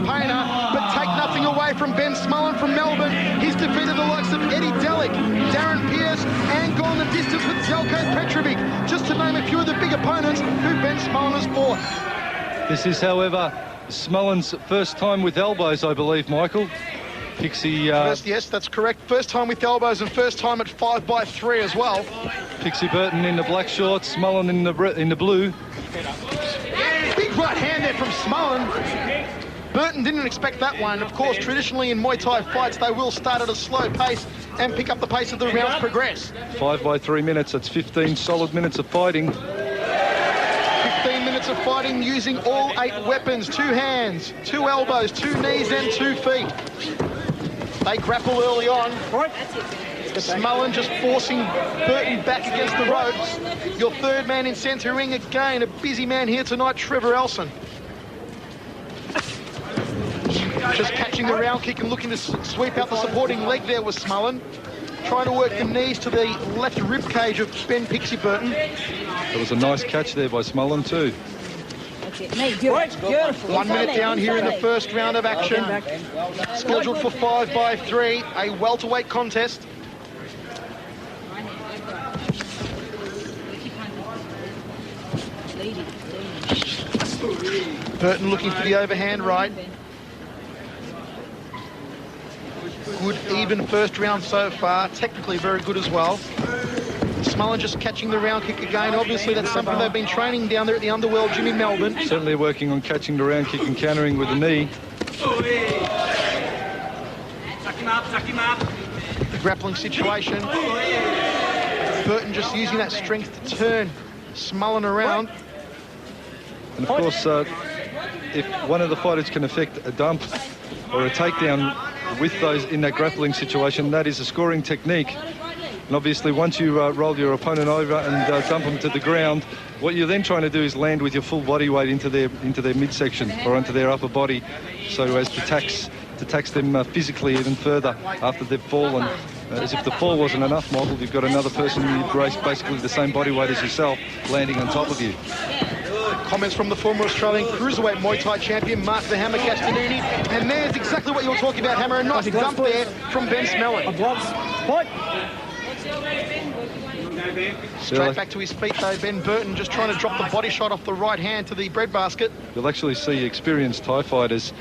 campaigner, but take nothing away from Ben Smullen from Melbourne. He's defeated the likes of Eddie Delic, Darren Pearce, and gone the distance with Zelko Petrovic, just to name a few of the big opponents who Ben Smullen has fought. This is, however, Smullen's first time with elbows, I believe, Michael. Pixie... yes, that's correct. First time with elbows and first time at 5x3 as well. Pixie Burton in the black shorts, Smullen in the blue. Big right hand there from Smullen. Burton didn't expect that one. Of course, traditionally in Muay Thai fights, they will start at a slow pace and pick up the pace as the rounds progress. 5x3 minutes, that's 15 solid minutes of fighting. 15 minutes of fighting using all 8 weapons, 2 hands, 2 elbows, 2 knees and 2 feet. They grapple early on. Smullen just forcing Burton back against the ropes. Your third man in centre ring again, a busy man here tonight, Trevor Elson. Just catching the round kick and looking to sweep out the supporting leg there was Smullen. Trying to work the knees to the left rib cage of Ben Pixie Burton. That was a nice catch there by Smullen too. 1 minute down here in the first round of action. Scheduled for 5x3, a welterweight contest. Burton looking for the overhand right. Good even first round so far, technically very good as well. Smullen just catching the round kick again. Obviously, that's something they've been training down there at the Underworld Gym in Melbourne. Certainly working on catching the round kick and countering with the knee. The grappling situation. Burton just using that strength to turn Smullen around. And of course, if one of the fighters can effect a dump or a takedown with those in that grappling situation, that is a scoring technique. And obviously, once you roll your opponent over and dump them to the ground, what you're then trying to do is land with your full body weight into their midsection or onto their upper body, so as to tax them physically even further after they've fallen. As if the fall wasn't enough, Michael, you've got another person in your brace, basically the same body weight as yourself, landing on top of you. Comments from the former Australian cruiserweight Muay Thai champion, Mark the Hammer Castanini. And there's exactly what you were talking about, Hammer. A nice dump there from Ben Smullen. Straight back to his feet, though. Ben Burton just trying to drop the body shot off the right hand to the breadbasket. You'll actually see experienced Thai fighters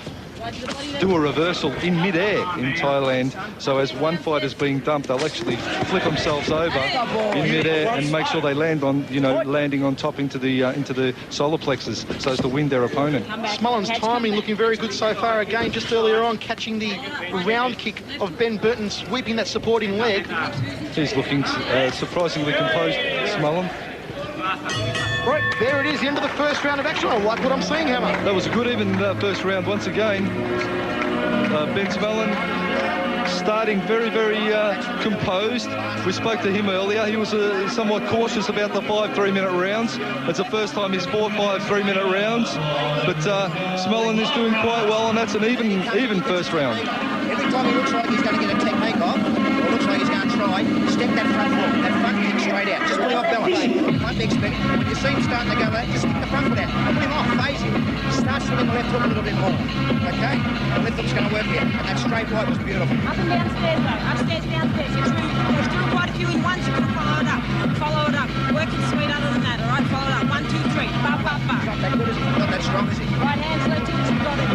do a reversal in midair in Thailand. So as one fighter's being dumped, they'll actually flip themselves over in midair and make sure they land on, landing on top into the solar plexus so as to win their opponent. Smullen's timing looking very good so far. Again, just earlier on, catching the round kick of Ben Burton, sweeping that supporting leg. He's looking surprisingly composed, Smullen. Right, there it is, the end of the first round of action. I like what I'm seeing, Hammer. That was a good even first round once again. Ben Smullen starting very, very composed. We spoke to him earlier. He was somewhat cautious about the 5 3-minute rounds. It's the first time he's fought 5 3-minute rounds. But Smullen is doing quite well, and that's an even first round. Every time he looks like he's going to get a technique off, or looks like he's going to try, step that front foot, that front kick straight out. Just put him off balance. Don't be expecting. When you see him starting to go out, just stick the front foot out. Put him off, phase him. Start swinging the left hook a little bit more. Okay? The left hook's going to work here. And that straight right was beautiful. Up and downstairs, though. Upstairs, downstairs. There's doing quite a few in once. You're going to follow it up. Follow it up. Working sweet other than that, all right? Follow it up. 1, 2, 3. Ba, ba, ba. Not that good, is he? Not that strong, is he? Right hand, left hook, you've got it.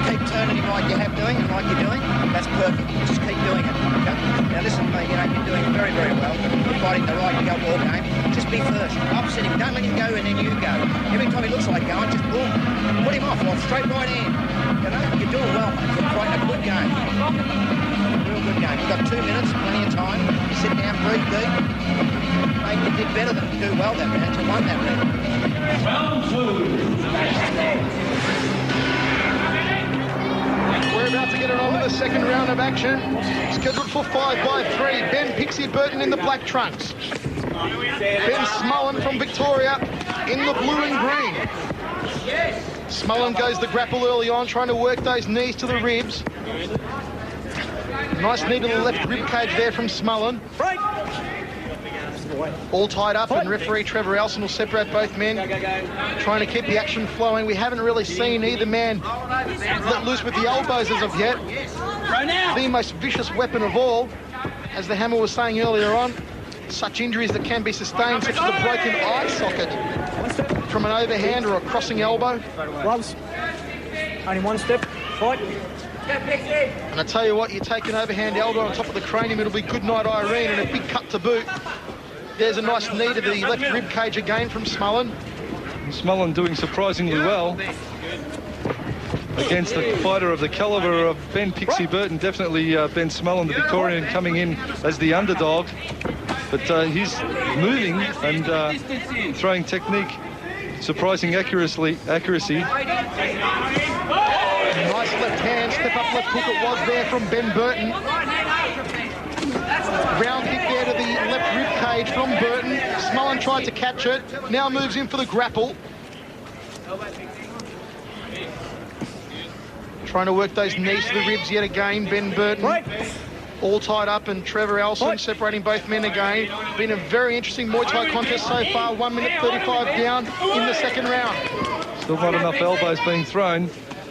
Keep turning him like you have doing and like you're doing. That's perfect. Just keep doing it. Okay? Now listen to me, you're doing very, very well. You're fighting the right to go ball game. Just be first. Opposite him. Don't let him go and then you go. Every time he looks like going, just boom. Put him off, like straight right hand. You're doing well, mate. You're fighting a good game. Real good game. You've got 2 minutes, plenty of time. Sit down, breathe deep. Mate, you did better than do well that round. You won that round. Round 2. We're about to get it on to the second round of action. Scheduled for 5x3. Ben Pixie Burton in the black trunks. Ben Smullen from Victoria in the blue and green. Smullen goes the grapple early on, trying to work those knees to the ribs. Nice knee to the left rib cage there from Smullen. All tied up, and referee Trevor Elson will separate both men, trying to keep the action flowing. We haven't really seen either man let loose with the elbows as of yet. The most vicious weapon of all, as the Hammer was saying earlier on. Such injuries that can be sustained, such as a broken eye socket from an overhand or a crossing elbow. Gloves. Only one step. Fight. And I tell you what, you take an overhand elbow on top of the cranium, it'll be good night Irene, and a big cut to boot. There's a nice knee to the left rib cage again from Smullen. Smullen doing surprisingly well against a fighter of the calibre of Ben Pixie Burton. Definitely Ben Smullen, the Victorian, coming in as the underdog. But he's moving and throwing technique, surprising accuracy. Nice left hand, step up left hook it was there from Ben Burton. Round kick there to the left rib cage from Burton. Smullen tried to catch it, now moves in for the grapple. Trying to work those knees to the ribs yet again, Ben Burton. All tied up, and Trevor Elson separating both men again. Been a very interesting Muay Thai contest so far. 1 minute 35 down in the second round. Still not enough elbows being thrown.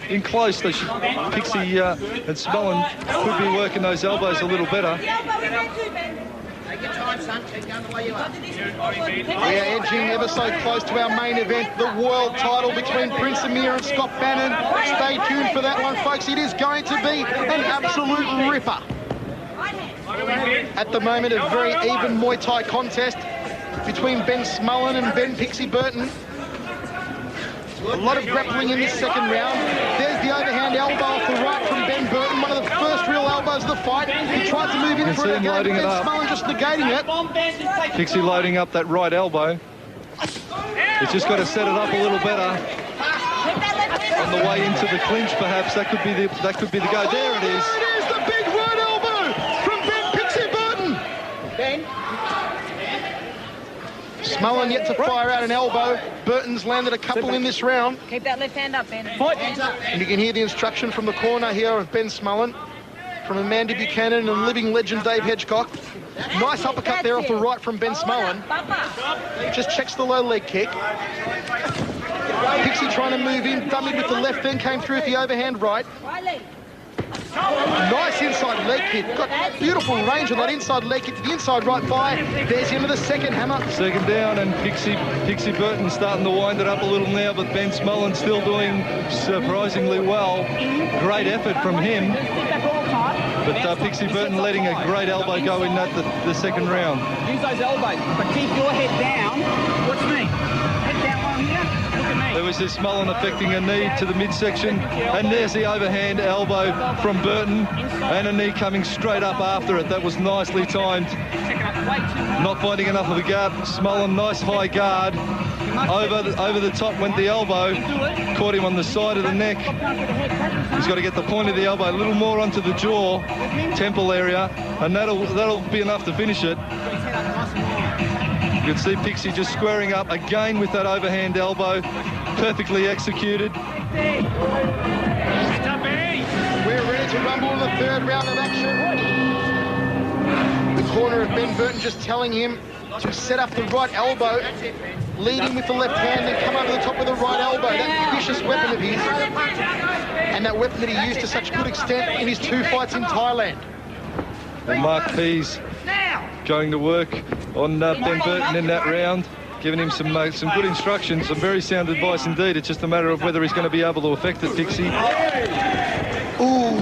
In close, Pixie and Smullen could be working those elbows a little better. Take your time, son. Keep going the way you are. We are edging ever so close to our main event, the world title between Prince Amir and Scott Bannon. Stay tuned for that one, folks. It is going to be an absolute ripper. At the moment, a very even Muay Thai contest between Ben Smullen and Ben Pixie Burton. A lot of grappling in this second round. There's the overhand elbow off the right from Ben Burton, one of the first real elbows of the fight. He tries to move in for it again, Ben Smullen just negating it. Pixie loading up that right elbow. He's just got to set it up a little better. On the way into the clinch, perhaps that could be the go. There it is. There it is, the big right elbow from Ben Pixie Burton. Ben. Smullen yet to fire out an elbow. Burton's landed a couple in this round. Keep that left hand up, Ben. And you can hear the instruction from the corner here of Ben Smullen, from Amanda Buchanan and living legend Dave Hedgecock. Nice uppercut there off the right from Ben Smullen. Just checks the low leg kick. Pixie trying to move in, dummied with the left, then came through with the overhand right. Nice inside leg kick. Got beautiful range on that inside leg kick to the inside right thigh. There's the end of the second, Hammer. Second down, and Pixie Burton starting to wind it up a little now, but Ben Smullen still doing surprisingly well. Great effort from him. But Pixie Burton letting a great elbow go in that the second round. Use those elbows, but keep your head down. Watch me. Head down one here. Look at me. There was this Smullen affecting a knee to the midsection, and there's the overhand elbow from Burton, and a knee coming straight up after it. That was nicely timed. Not finding enough of a guard. Smullen, nice high guard. Over the top went the elbow, caught him on the side of the neck. He's got to get the point of the elbow a little more onto the jaw, temple area, and that'll be enough to finish it. You can see Pixie just squaring up again with that overhand elbow, perfectly executed. We're ready to rumble in the third round of action. The corner of Ben Burton just telling him to set up the right elbow, leading with the left hand, then come over the top with the right elbow. That vicious weapon of his, and that weapon that he used to such good extent in his 2 fights in Thailand. And Mark Pease going to work on Ben Burton in that round, giving him some good instructions, some very sound advice indeed. It's just a matter of whether he's going to be able to affect it, Pixie. Ooh,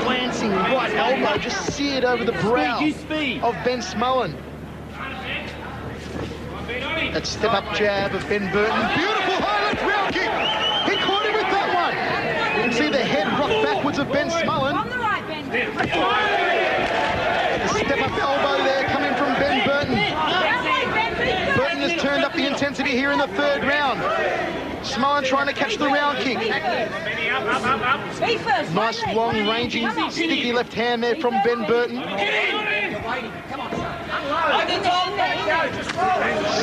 glancing right elbow, just seared over the brow of Ben Smullen. That step-up jab of Ben Burton. Beautiful high left round kick. He caught him with that one. You can see the head rock backwards of Ben Smullen. On the right, Ben. The step-up elbow there coming from Ben Burton. Burton has turned up the intensity here in the third round. Smullen trying to catch the round kick. Nice long ranging sticky left hand there from Ben Burton.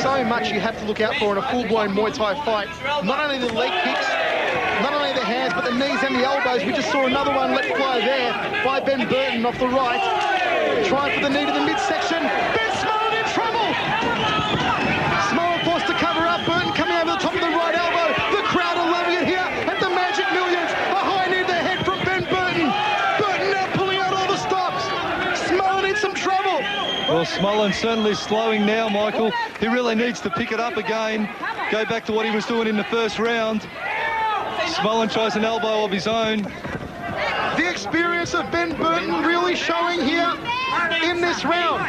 So much you have to look out for in a full-blown Muay Thai fight. Not only the leg kicks, not only the hands, but the knees and the elbows. We just saw another one let fly there by Ben Burton off the right. Trying for the knee to the midsection. Ben Smullen in trouble. Well, Smullen certainly slowing now, Michael. He really needs to pick it up again, go back to what he was doing in the first round. Smullen tries an elbow of his own. The experience of Ben Burton really showing here in this round.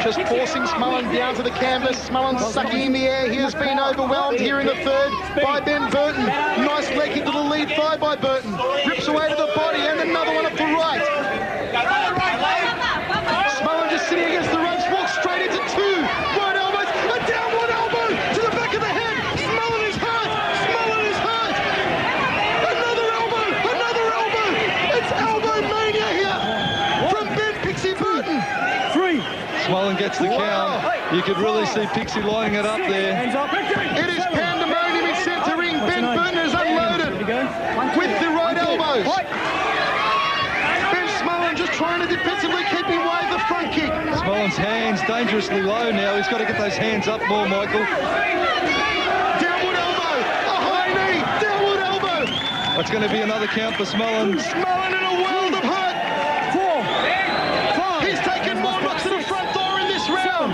Just forcing Smullen down to the canvas. Smullen sucking in the air. He has been overwhelmed here in the third by Ben Burton. Nice leg kick to the lead thigh by Burton. Rips away to the body and another one up the right. Smullen just sitting against the ropes, walks straight into two right elbows. A downward elbow to the back of the head. Smullen is hurt. Smullen is hurt. Another elbow. Another elbow. It's elbow mania here from Ben Pixie Burton. Smullen gets the count. You could really see Pixie lining it up there. It is pandemonium in centre ring. Ben Burton is unloaded with the right elbows. Ben Smullen just trying to defensively keep him away the front kick. Smullen's hands dangerously low now. He's got to get those hands up more, Michael. Downward elbow. A high knee. Downward elbow. That's going to be another count for Smullen. Smullen in a world of hurt. He's taken more knocks to the front door in this round.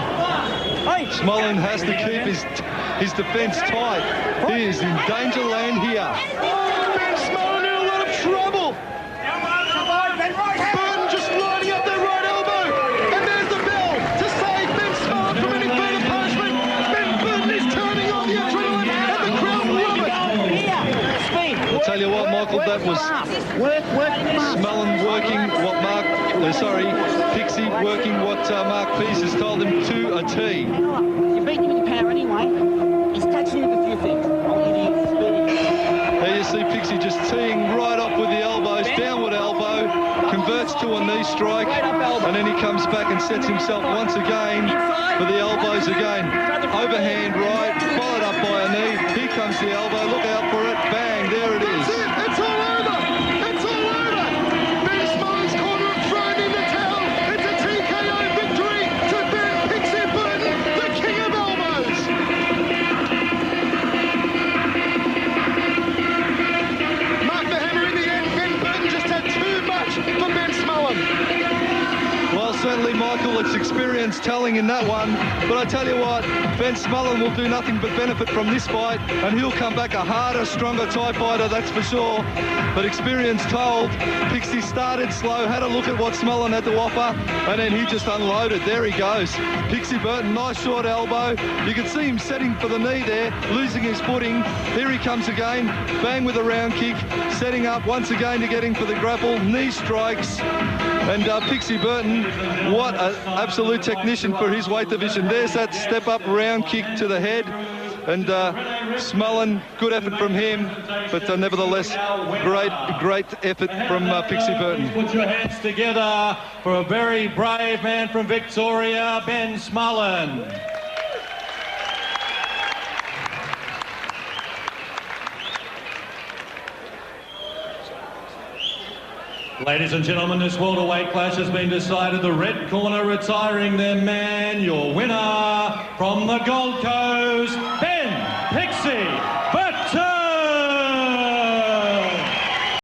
Smullen has to keep his defence tight. He is in danger land here. Ben Smullen in a lot of trouble. Burton just lining up their right elbow. And there's the bell to save Ben Smullen from any further punishment. Ben Burton is turning on the adrenaline and the crowd love it. I'll tell you what, Michael, that was Smullen working what Pixie working what Mark Pease has told him to a T. You beat him with your power anyway. He's touching you with a few things. There you see Pixie just teeing right off with the elbows, downward elbow, converts to a knee strike, and then he comes back and sets himself once again for the elbows again. Overhand right, followed up by a knee. Here comes the elbow, look out for it, bang, there it is. That's it, it's all over. It's all over. Ben Smullen's corner have thrown in the towel. It's a TKO victory to Ben Pixie Burton, the king of elbows. Mark the hammer in the end. Ben Burton just had too much for Ben Smullen. Well, certainly, Michael, it's experience telling in that one. But I tell you what, Ben Smullen will do nothing but benefit from this fight, and he'll come back a harder, stronger Thai fighter, that's for sure. But experience told, Pixie started slow, had a look at what Smullen had to offer, and then he just unloaded. There he goes. Pixie Burton, nice short elbow. You can see him setting for the knee there, losing his footing. Here he comes again, bang with a round kick, setting up once again to get him for the grapple, knee strikes. And Pixie Burton, what an absolute technician for his weight division. There's that step-up round kick to the head. And Smullen, good effort from him, but nevertheless, great effort from Pixie Burton. Put your hands together for a very brave man from Victoria, Ben Smullen. Ladies and gentlemen, this welterweight clash has been decided. The red corner retiring their man, your winner from the Gold Coast, Ben Pixie